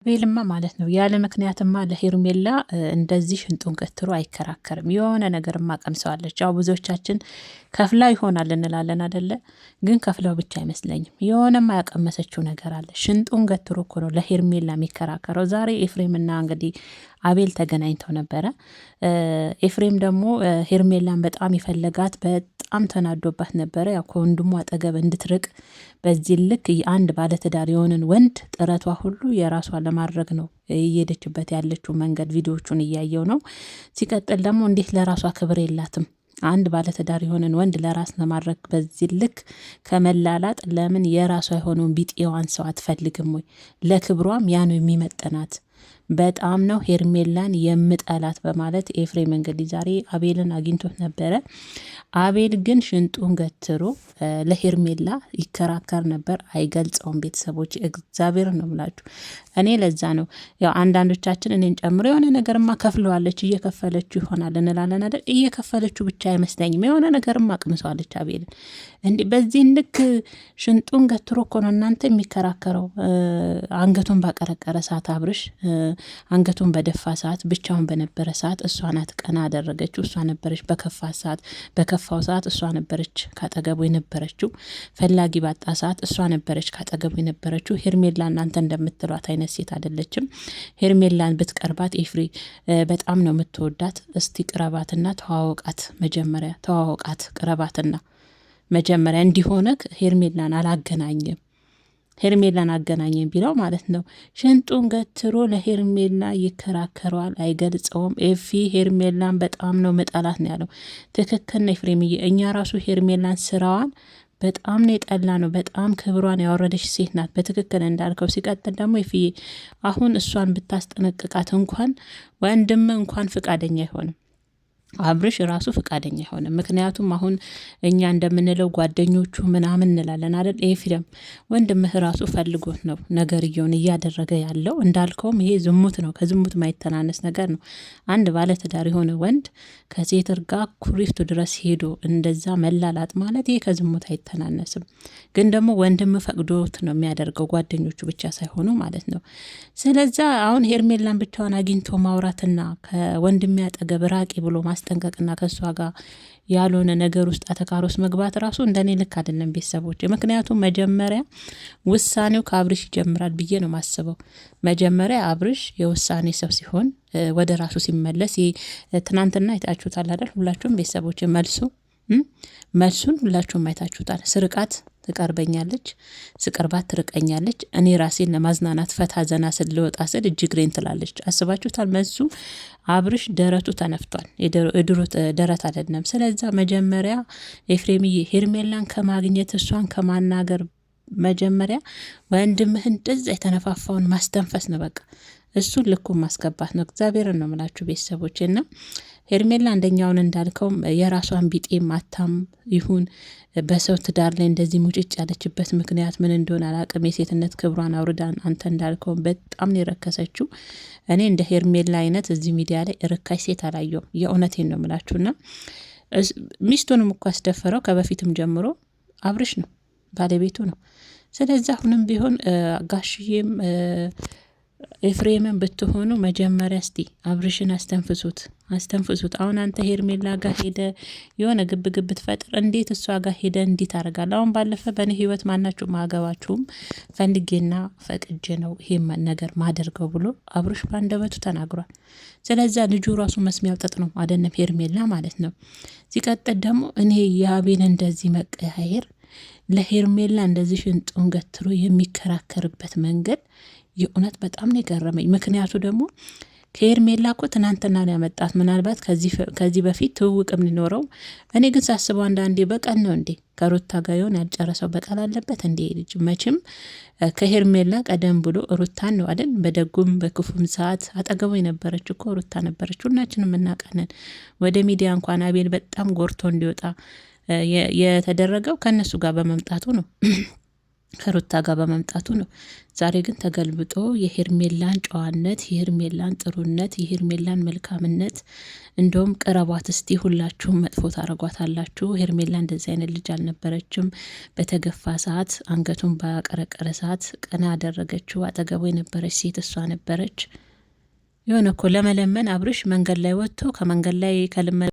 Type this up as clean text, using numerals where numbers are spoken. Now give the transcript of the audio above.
አቤልማ ማለት ነው ያለ ምክንያትማ ለሄርሜላ እንደዚህ ሽንጡን ገትሮ አይከራከርም። የሆነ ነገርማ ቀምሰዋለች። ያው ብዙዎቻችን ከፍላ ይሆናል እንላለን አደለ? ግን ከፍላው ብቻ አይመስለኝም። የሆነማ ያቀመሰችው ነገር አለ። ሽንጡን ገትሮ እኮ ነው ለሄርሜላ የሚከራከረው። ዛሬ ኤፍሬምና እንግዲህ አቤል ተገናኝተው ነበረ። ኤፍሬም ደግሞ ሄርሜላን በጣም ይፈለጋት በጣም ተናዶባት ነበረ። ያው ከወንድሙ አጠገብ እንድትርቅ በዚህ ልክ አንድ ባለትዳር የሆንን ወንድ ጥረቷ ሁሉ የራሷ ለማድረግ ነው እየሄደችበት ያለችው መንገድ ቪዲዮቹን እያየው ነው። ሲቀጥል ደግሞ እንዴት ለራሷ ክብር የላትም? አንድ ባለትዳር የሆነን ወንድ ለራስ ለማድረግ በዚህ ልክ ከመላላጥ ለምን የራሷ የሆነውን ቢጤዋን ሰው አትፈልግም ወይ? ለክብሯም ያ ነው የሚመጠናት። በጣም ነው ሄርሜላን የምጠላት በማለት ኤፍሬም እንግዲህ ዛሬ አቤልን አግኝቶት ነበረ። አቤል ግን ሽንጡን ገትሮ ለሄርሜላ ይከራከር ነበር። አይገልጸውም። ቤተሰቦች እግዚአብሔር ነው ምላችሁ። እኔ ለዛ ነው ያው አንዳንዶቻችን እኔን ጨምሮ የሆነ ነገርማ ከፍለዋለች እየከፈለችው ይሆናል እንላለን አይደል? እየከፈለችው ብቻ አይመስለኝም። የሆነ ነገርማ አቅምሰዋለች አቤልን። እንዲህ በዚህ ልክ ሽንጡን ገትሮ እኮ ነው እናንተ የሚከራከረው። አንገቱን ባቀረቀረ ሰዓት አብርሽ አንገቱን በደፋ ሰዓት ብቻውን በነበረ ሰዓት እሷ ናት ቀና አደረገችው። እሷ ነበረች በከፋው ሰዓት እሷ ነበረች ካጠገቡ የነበረችው። ፈላጊ ባጣ ሰዓት እሷ ነበረች ካጠገቡ የነበረችው። ሄርሜላ እናንተ እንደምትሏት አይነት ሴት አይደለችም። ሄርሜላን ብትቀርባት ኤፍሬ በጣም ነው የምትወዳት። እስቲ ቅረባትና ተዋወቃት፣ መጀመሪያ ተዋወቃት፣ ቅረባትና መጀመሪያ እንዲሆነ ሄርሜላን አላገናኝም ሄርሜላን አገናኘን ቢለው ማለት ነው። ሽንጡን ገትሮ ለሄርሜላ ይከራከረዋል። አይገልጸውም። ኤፊ ሄርሜላን በጣም ነው መጣላት ነው ያለው። ትክክል ነው ኤፍሬምዬ። እኛ ራሱ ሄርሜላን ስራዋን በጣም ነው የጠላ ነው። በጣም ክብሯን ያወረደች ሴት ናት። በትክክል እንዳልከው። ሲቀጥል ደግሞ ኤፍዬ አሁን እሷን ብታስጠነቅቃት እንኳን ወንድም እንኳን ፍቃደኛ አይሆንም። አብርሽ ራሱ ፍቃደኛ ሆነ። ምክንያቱም አሁን እኛ እንደምንለው ጓደኞቹ ምናምን እንላለን አይደል? ኤፍሬም ወንድምህ ራሱ ፈልጎት ነው ነገርየውን እያደረገ ያለው። እንዳልከውም ይሄ ዝሙት ነው። ከዝሙት ማይተናነስ ነገር ነው። አንድ ባለትዳር የሆነ ወንድ ከሴት ጋር ኩሪፍቱ ድረስ ሄዶ እንደዛ መላላጥ ማለት ይሄ ከዝሙት አይተናነስም። ግን ደግሞ ወንድም ፈቅዶት ነው የሚያደርገው፣ ጓደኞቹ ብቻ ሳይሆኑ ማለት ነው። ስለዛ አሁን ሄርሜላን ብቻዋን አግኝቶ ማውራትና ከወንድም ያጠገብ ራቂ ብሎ ማስጠንቀቅና ከሷ ጋር ያልሆነ ነገር ውስጥ አተካሮስ መግባት ራሱ እንደኔ ልክ አይደለም ቤተሰቦች። ምክንያቱም መጀመሪያ ውሳኔው ከአብርሽ ይጀምራል ብዬ ነው ማስበው። መጀመሪያ አብርሽ የውሳኔ ሰው ሲሆን ወደ ራሱ ሲመለስ ትናንትና አይታችሁታል አይደል? ሁላችሁም ቤተሰቦች መልሱን ሁላችሁም አይታችሁታል። ስርቃት ትቀርበኛለች፣ ስቀርባት ትርቀኛለች። እኔ ራሴን ለማዝናናት ፈታ ዘና ስለወጣ ስል እጅግሬን ትላለች። አስባችሁታል? መልሱ አብርሽ ደረቱ ተነፍቷል። የድሮ ደረት አይደለም። ስለዛ መጀመሪያ ኤፍሬምዬ ሄርሜላን ከማግኘት እሷን ከማናገር መጀመሪያ ወንድምህን እንደዛ የተነፋፋውን ማስተንፈስ ነው። በቃ እሱን ልኩን ማስገባት ነው። እግዚአብሔርን ነው ምላችሁ ቤተሰቦች። እና ሄርሜላ አንደኛውን እንዳልከውም የራሷን ቢጤ ማታም ይሁን በሰው ትዳር ላይ እንደዚህ ሙጭጭ ያለችበት ምክንያት ምን እንደሆነ አላቅም። የሴትነት ክብሯን አውርዳን አንተ እንዳልከውም በጣም ነው የረከሰችው። እኔ እንደ ሄርሜላ አይነት እዚህ ሚዲያ ላይ ርካሽ ሴት አላየውም። የእውነቴን ነው ምላችሁና ሚስቱንም እኮ ያስደፈረው ከበፊትም ጀምሮ አብርሽ ነው፣ ባለቤቱ ነው። ስለዚህ አሁንም ቢሆን ጋሽዬም ኤፍሬምን ብትሆኑ መጀመሪያ እስቲ አብርሽን አስተንፍሱት። አሁን አንተ ሄርሜላ ጋር ሄደ የሆነ ግብ ትፈጥር፣ እንዴት እሷ ጋር ሄደ እንዲት ታደርጋለህ? አሁን ባለፈ በእኔ ህይወት ማናችሁ ማገባችሁም ፈልጌና ፈቅጄ ነው ይሄ ነገር ማደርገው ብሎ አብርሽ ባንደበቱ ተናግሯል። ስለዛ ልጁ ራሱ መስሚያው ጥጥ ነው አይደለም? ሄርሜላ ማለት ነው። ሲቀጥል ደግሞ እኔ የአቤል እንደዚህ መቀያየር ለሄርሜላ እንደዚህ ሽንጡን ገትሮ የሚከራከርበት መንገድ የእውነት በጣም ነው የገረመኝ። ምክንያቱ ደግሞ ከሄርሜላ እኮ ትናንትና ነው ያመጣት። ምናልባት ከዚህ በፊት ትውውቅም ሊኖረው። እኔ ግን ሳስበው አንዳንዴ በቀል ነው እንዴ ከሩታ ጋር ይሆን ያልጨረሰው በቀል አለበት እንዴ ልጅ? መቼም ከሄርሜላ ቀደም ብሎ ሩታን ነው አይደል? በደጉም በክፉም ሰዓት አጠገቡ የነበረች እኮ ሩታ ነበረች። ሁላችንም እናውቃለን። ወደ ሚዲያ እንኳን አቤል በጣም ጎርቶ እንዲወጣ የተደረገው ከነሱ ጋር በመምጣቱ ነው። ከሩታ ጋር በመምጣቱ ነው። ዛሬ ግን ተገልብጦ የሄርሜላን ጨዋነት፣ የሄርሜላን ጥሩነት፣ የሄርሜላን መልካምነት እንደውም ቅረቧት እስቲ ሁላችሁም መጥፎ ታረጓታላችሁ። ሄርሜላ እንደዚህ አይነት ልጅ አልነበረችም። በተገፋ ሰዓት፣ አንገቱን ባቀረቀረ ሰዓት ቀና ያደረገችው አጠገቡ የነበረች ሴት እሷ ነበረች። የሆነ እኮ ለመለመን አብርሽ መንገድ ላይ ወጥቶ ከመንገድ ላይ ከልመ